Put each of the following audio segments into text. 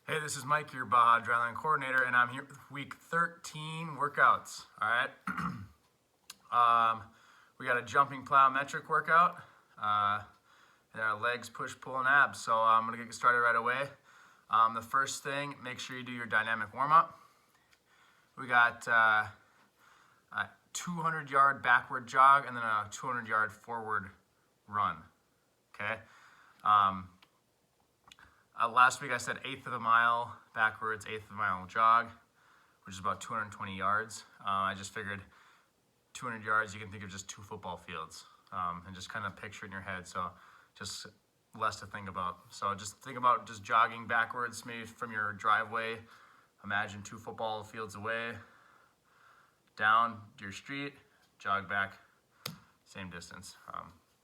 Hey, this is Mike, your BAHA Adrenaline Coordinator, and I'm here with week 13 workouts, all right? We got a jumping plyometric workout, and our legs, push, pull, and abs. So I'm gonna get started right away. The first thing, make sure you do your dynamic warm-up. We got a 200-yard backward jog and then a 200-yard forward run, okay? Last week I said 1/8 of a mile backwards, 1/8 of a mile jog, which is about 220 yards. I just figured 200 yards, you can think of just 2 football fields, and just kind of picture it in your head. So just less to think about. So just think about just jogging backwards, maybe from your driveway. Imagine 2 football fields away, down your street, jog back, same distance.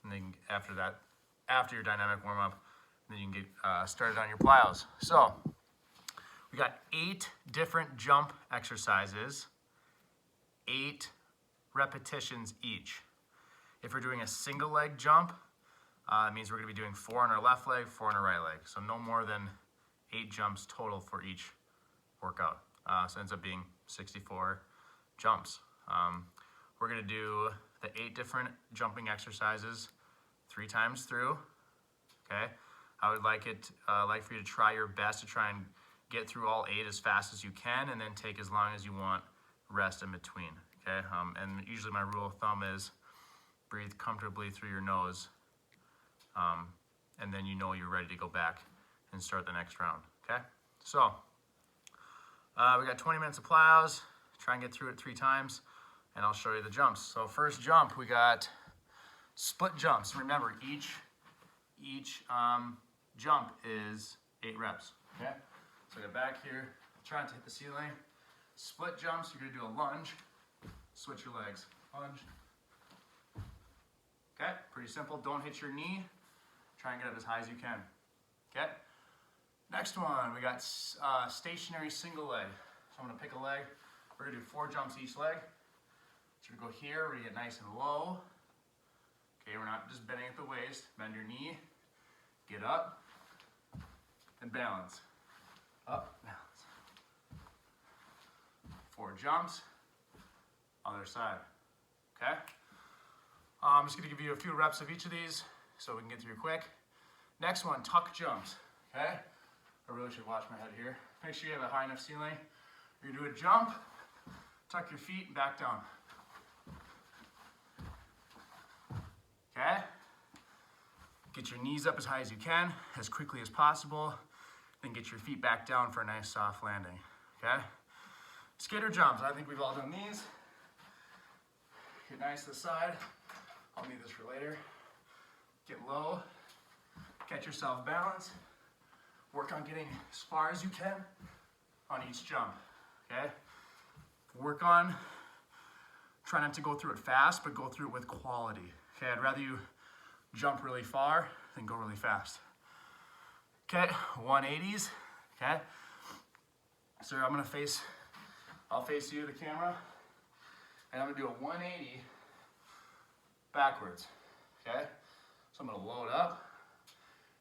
And then after that, after your dynamic warm up, then you can get started on your plyos. So we got 8 different jump exercises, 8 repetitions each. If we're doing a single leg jump, it means we're gonna be doing 4 on our left leg, 4 on our right leg. So no more than 8 jumps total for each workout. So it ends up being 64 jumps. We're gonna do the 8 different jumping exercises 3 times through, okay? I would like for you to try your best to try and get through all 8 as fast as you can, and then take as long as you want rest in between, okay? And usually my rule of thumb is breathe comfortably through your nose, and then you know you're ready to go back and start the next round, okay? So we got 20 minutes of plyos. Try and get through it 3 times, and I'll show you the jumps. So first jump, we got split jumps. Remember, each jump is 8 reps, okay? So get back here, try not to hit the ceiling. Split jumps, you're gonna do a lunge, switch your legs, lunge. Okay, pretty simple, don't hit your knee. Try and get up as high as you can, okay? Next one, we got stationary single leg. So I'm gonna pick a leg. We're gonna do 4 jumps each leg. So we're gonna go here, we're gonna get nice and low. Okay, we're not just bending at the waist. Bend your knee, get up, and balance. Up, balance. 4 jumps, other side, okay? I'm just gonna give you a few reps of each of these so we can get through quick. Next one, tuck jumps, okay? I really should watch my head here. Make sure you have a high enough ceiling. You're gonna do a jump, tuck your feet, and back down. Okay? Get your knees up as high as you can, as quickly as possible, then get your feet back down for a nice soft landing, okay? Skater jumps, I think we've all done these. Get nice to the side. I'll need this for later. Get low, catch yourself balance. Work on getting as far as you can on each jump, okay? Work on, try not to go through it fast, but go through it with quality, okay? I'd rather you jump really far than go really fast. Okay, 180s, okay? So I'll face you, the camera, and I'm gonna do a 180 backwards, okay? So I'm gonna load up,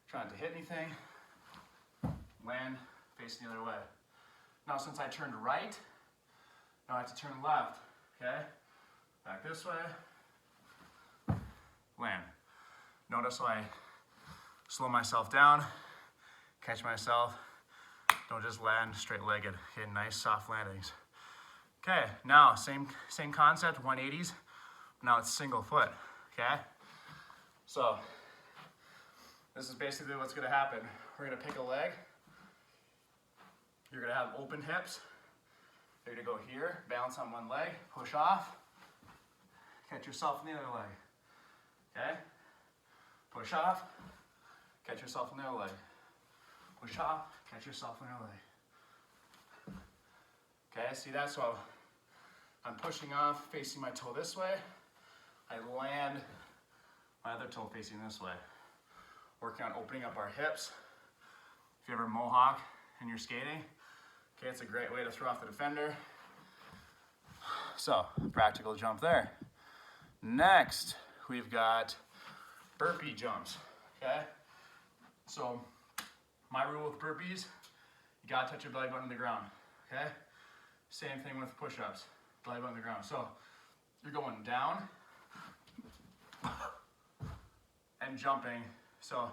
try not to hit anything, land, facing the other way. Now since I turned right, now I have to turn left, okay? Back this way, land. Notice how I slow myself down, catch myself, don't just land straight-legged, okay, nice soft landings. Okay, now same concept, 180s, now it's single foot, okay? So, this is basically what's gonna happen. We're gonna pick a leg, you're gonna have open hips, you're gonna go here, balance on one leg, push off, catch yourself in the other leg, okay? Push off, catch yourself in the other leg. Push off, catch yourself in the other leg. Okay, see that? So I'm pushing off, facing my toe this way. I land my other toe facing this way. Working on opening up our hips. If you ever mohawk and you're skating, okay, it's a great way to throw off the defender. So, practical jump there. Next, we've got burpee jumps, okay? So, my rule with burpees You gotta touch your belly button to the ground, okay? Same thing with push-ups, belly button to the ground. So you're going down and jumping, so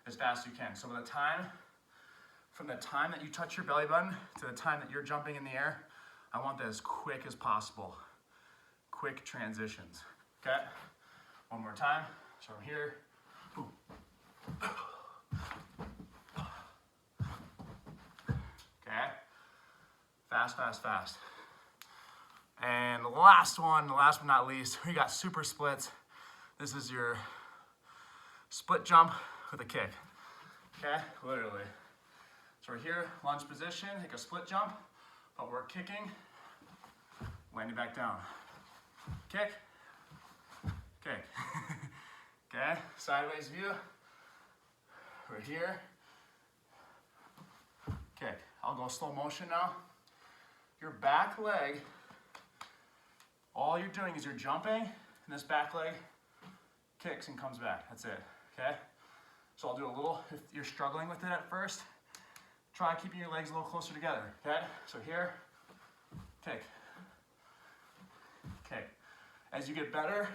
as fast as you can. So from the time that you touch your belly button to the time that you're jumping in the air, I want that as quick as possible. Quick transitions, okay? One more time, so from here, boom. Okay, fast, fast, fast. And the last but not least, we got super splits. This is your split jump with a kick, okay, literally. So we're here, lunge position, take a split jump, but we're kicking, landing back down. Kick, kick. Okay, sideways view. We're here. Kick. I'll go slow motion now. Your back leg, all you're doing is you're jumping, and this back leg kicks and comes back. That's it, okay? So I'll do a little, if you're struggling with it at first, try keeping your legs a little closer together, okay? So here, kick, kick. As you get better,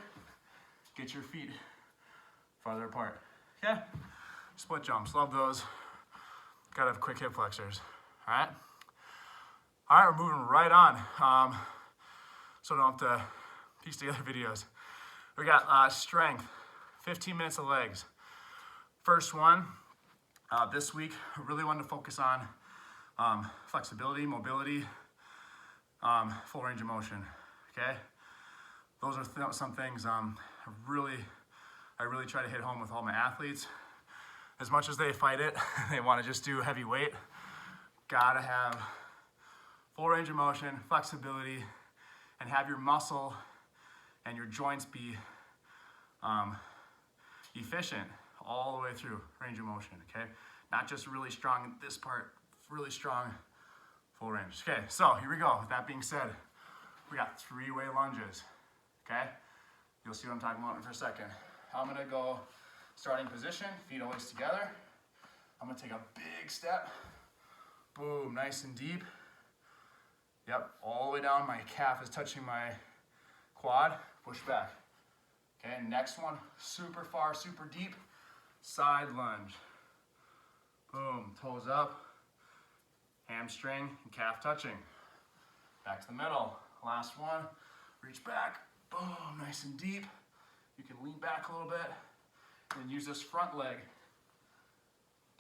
get your feet farther apart, okay? Split jumps, love those. Gotta have quick hip flexors, all right? All right, we're moving right on. So I don't have to piece together videos. We got strength, 15 minutes of legs. First one, this week, I really wanted to focus on flexibility, mobility, full range of motion, okay? Those are some things I really try to hit home with all my athletes. As much as they fight it, they want to just do heavy weight, gotta have full range of motion, flexibility, and have your muscle and your joints be efficient all the way through range of motion, okay? Not just really strong in this part, really strong full range. Okay, so here we go. With that being said, we got 3-way lunges, okay? You'll see what I'm talking about in for a second. I'm gonna go starting position, feet always together. I'm gonna take a big step. Boom, nice and deep. Yep, all the way down, my calf is touching my quad, push back. Okay, next one, super far, super deep, side lunge. Boom, toes up, hamstring and calf touching. Back to the middle, last one, reach back, boom, nice and deep. You can lean back a little bit and use this front leg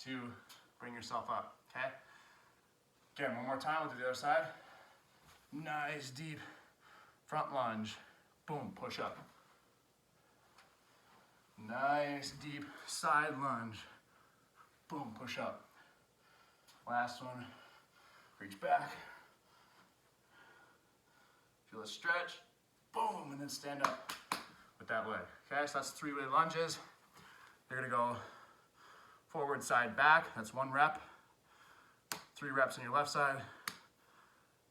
to bring yourself up, okay? Again, one more time, we'll do the other side. Nice, deep front lunge, boom, push up. Nice, deep side lunge, boom, push up. Last one, reach back. Feel a stretch, boom, and then stand up with that leg. Okay, so that's 3-way lunges. You're gonna go forward, side, back. That's 1 rep. 3 reps on your left side,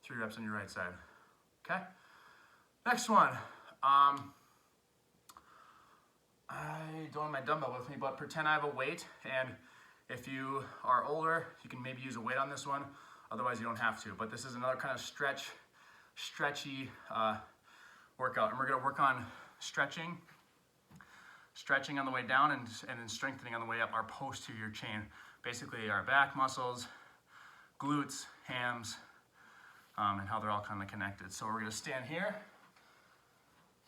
3 reps on your right side. Okay? Next one. I don't have my dumbbell with me, but pretend I have a weight, and if you are older, you can maybe use a weight on this one. Otherwise, you don't have to. But this is another kind of stretchy workout, and we're gonna work on stretching on the way down and then strengthening on the way up our posterior chain. Basically our back muscles, glutes, hams, and how they're all kind of connected. So we're gonna stand here.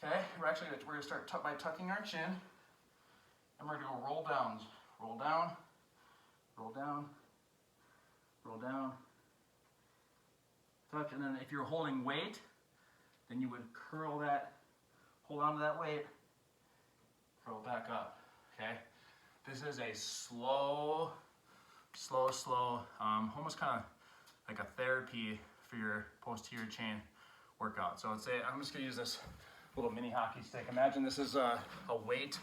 Okay, we're gonna start by tucking our chin, and we're gonna go roll down, roll down, roll down, roll down, tuck, and then if you're holding weight, then you would curl that, hold on to that weight, curl back up, okay? This is a slow, almost kind of like a therapy for your posterior chain workout. So I'm just gonna use this little mini hockey stick. Imagine this is a weight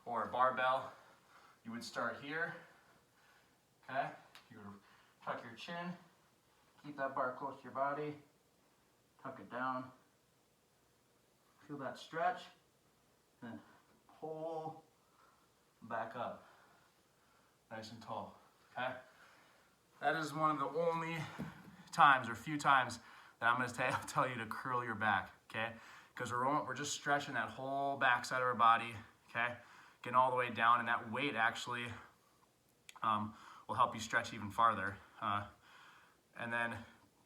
or a barbell. You would start here, okay? You would tuck your chin, keep that bar close to your body, tuck it down, feel that stretch, and then pull back up, nice and tall, okay? That is one of the only times or few times that I'm gonna tell you to curl your back, okay? Because we're just stretching that whole back side of our body, okay? Getting all the way down, and that weight actually will help you stretch even farther. And then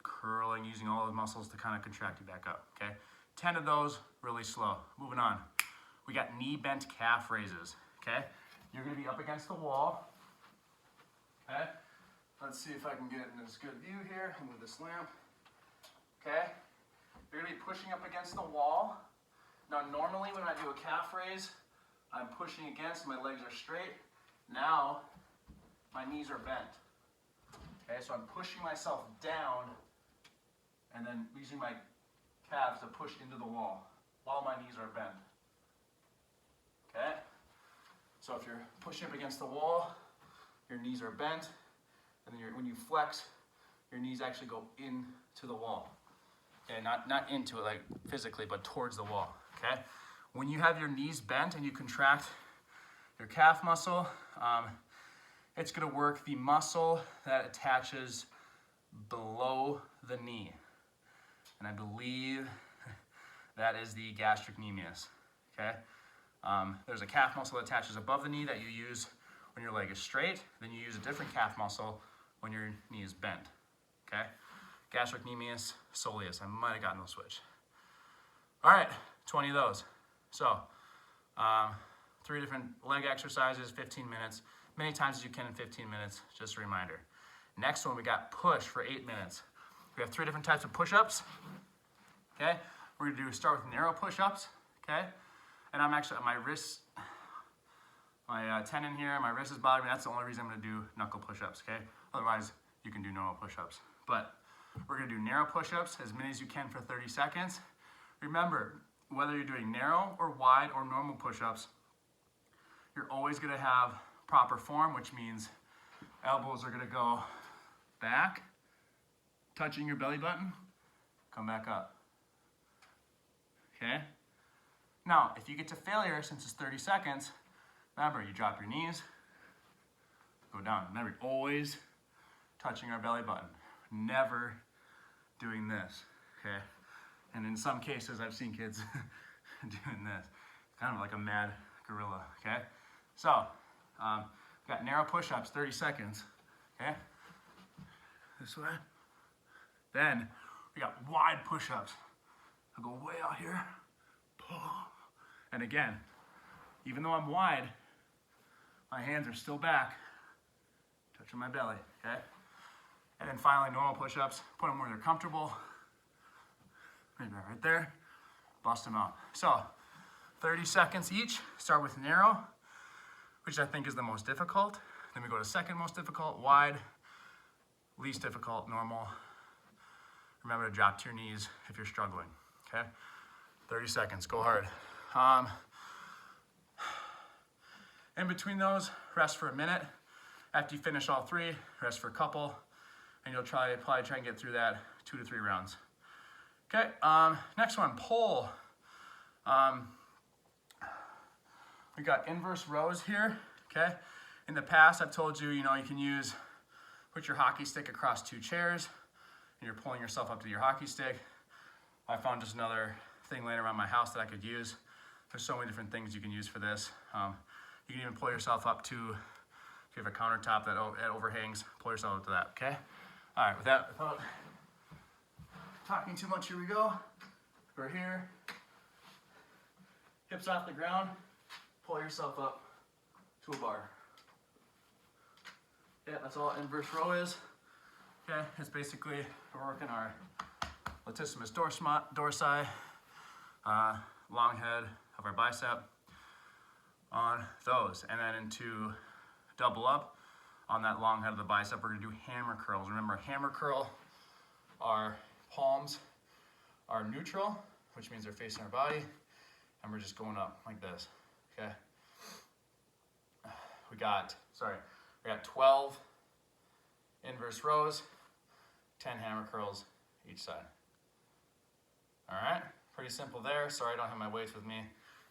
curling, using all those muscles to kind of contract you back up, okay? 10 of those, really slow. Moving on. We got knee bent calf raises, okay? You're gonna be up against the wall, okay? Let's see if I can get in this good view here. I'll move this lamp, okay? You're gonna be pushing up against the wall. Now, normally when I do a calf raise, I'm pushing against, my legs are straight. Now, my knees are bent. Okay, so I'm pushing myself down and then using my calves to push into the wall while my knees are bent. Okay? So if you're pushing up against the wall, your knees are bent, and then when you flex, your knees actually go into the wall. Okay, not into it like physically, but towards the wall. Okay? When you have your knees bent and you contract your calf muscle, it's going to work the muscle that attaches below the knee. And I believe that is the gastrocnemius, okay? There's a calf muscle that attaches above the knee that you use when your leg is straight. Then you use a different calf muscle when your knee is bent, okay? Gastrocnemius, soleus. I might have gotten those switched. All right, 20 of those. So, 3 different leg exercises, 15 minutes. Many times as you can in 15 minutes, just a reminder. Next one, we got push for 8 minutes. We have 3 different types of push-ups, okay? We're gonna start with narrow push-ups, okay? And I'm actually, my wrist, my tendon here, my wrist is bothering me. That's the only reason I'm gonna do knuckle push-ups, okay? Otherwise, you can do normal push-ups. But we're gonna do narrow push-ups, as many as you can for 30 seconds. Remember, whether you're doing narrow or wide or normal push-ups, you're always gonna have proper form, which means elbows are gonna go back, touching your belly button, come back up, okay? Now, if you get to failure, since it's 30 seconds, remember, you drop your knees, go down. Remember, always touching our belly button, never doing this, okay? And in some cases, I've seen kids doing this, kind of like a mad gorilla, okay? So, we got narrow push-ups, 30 seconds, okay? This way. Then, we got wide push-ups. I'll go way out here, and again, even though I'm wide, my hands are still back, touching my belly, okay? And then finally, normal push-ups, put them where they're comfortable. Maybe right there, bust them out. So, 30 seconds each, start with narrow, which I think is the most difficult. Then we go to second most difficult, wide, least difficult, normal. Remember to drop to your knees if you're struggling, okay? 30 seconds, go hard. In between those, rest for a minute. After you finish all 3, rest for a couple, and you'll probably try and get through that 2 to 3 rounds. Okay, next one, pull. We got inverse rows here, okay? In the past, I've told you, you can put your hockey stick across 2 chairs, and you're pulling yourself up to your hockey stick. I found just another thing laying around my house that I could use. There's so many different things you can use for this. You can even pull yourself up to, if you have a countertop that overhangs, pull yourself up to that, okay? All right, without talking too much, here we go. We're here, hips off the ground, pull yourself up to a bar. Yeah, that's all inverse row is. Okay, it's basically, we're working our latissimus dorsi, long head of our bicep on those. And then into double up on that long head of the bicep, we're gonna do hammer curls. Remember, hammer curl, our palms are neutral, which means they're facing our body, and we're just going up like this, okay? We got 12 inverse rows, 10 hammer curls each side. All right, pretty simple there. Sorry, I don't have my weights with me.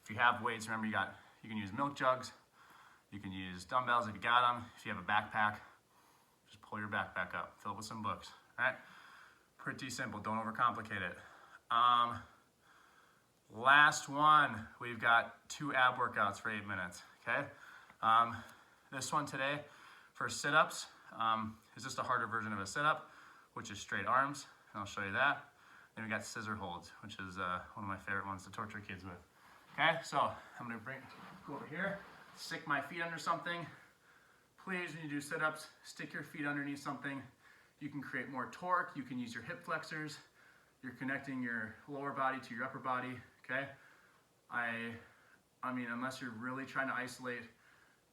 If you have weights, remember you can use milk jugs, you can use dumbbells if you got them. If you have a backpack, just pull pull your backpack up, fill it with some books, all right? Pretty simple, don't overcomplicate it. Last one, we've got 2 ab workouts for 8 minutes, okay? This one today for sit-ups is just a harder version of a sit-up, which is straight arms, and I'll show you that. Then we got scissor holds, which is one of my favorite ones to torture kids with. Okay, so I'm gonna go over here, stick my feet under something. Please, when you do sit-ups, stick your feet underneath something. You can create more torque, you can use your hip flexors. You're connecting your lower body to your upper body, okay? I mean, unless you're really trying to isolate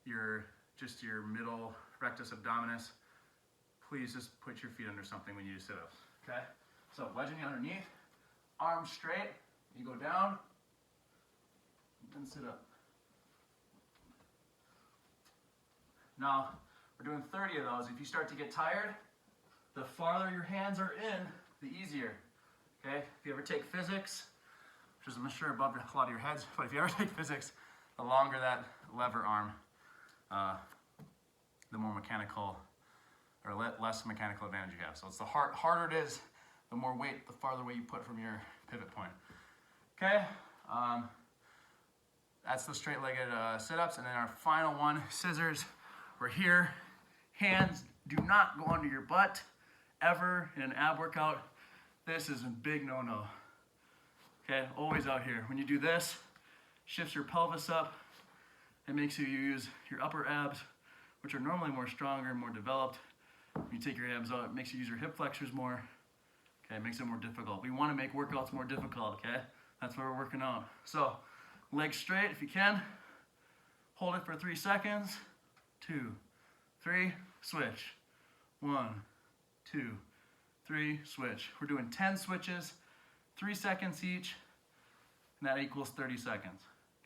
your middle rectus abdominis, please just put your feet under something when you do sit-ups, okay? So wedging underneath, arms straight, you go down, and sit up. Now, we're doing 30 of those. If you start to get tired, the farther your hands are in, the easier, okay? If you ever take physics, which is I'm sure above a lot of your heads, but if you ever take physics, the longer that lever arm, the more mechanical, or less mechanical advantage you have. So it's the harder it is, the more weight, the farther away you put from your pivot point. Okay, that's the straight-legged sit-ups, and then our final one, scissors. We're here, hands do not go under your butt ever in an ab workout. This is a big no-no. Okay, always out here. When you do this, shifts your pelvis up. It makes you use your upper abs, which are normally more stronger and more developed. When you take your abs out, it makes you use your hip flexors more. Okay, it makes it more difficult. We want to make workouts more difficult, okay? That's why we're working out. So, legs straight if you can. Hold it for 3 seconds. 2, 3, switch. 1, 2, 3, switch. We're doing 10 switches, 3 seconds each, and that equals 30 seconds,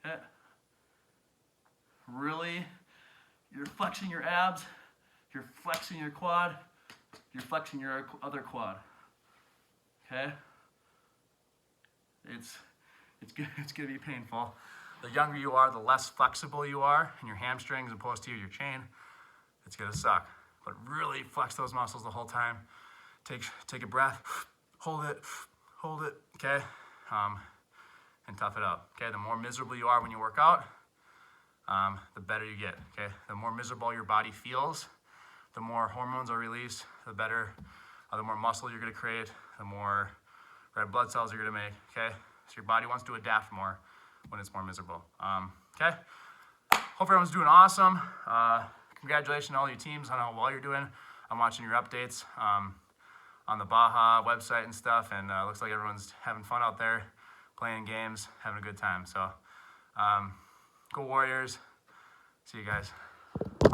okay? Really, you're flexing your abs, you're flexing your quad, you're flexing your other quad, okay? It's gonna be painful. The younger you are, the less flexible you are in your hamstrings opposed to your chain. It's gonna suck. But really flex those muscles the whole time. Take a breath, hold it, okay? And tough it out, okay? The more miserable you are when you work out, the better you get, okay? The more miserable your body feels, the more hormones are released, the more muscle you're gonna create, the more red blood cells you're gonna make, okay? So your body wants to adapt more when it's more miserable, okay? Hope everyone's doing awesome. Congratulations to all your teams on how well you're doing. I'm watching your updates on the BAHA website and stuff, and looks like everyone's having fun out there, playing games, having a good time. So, go Warriors. See you guys.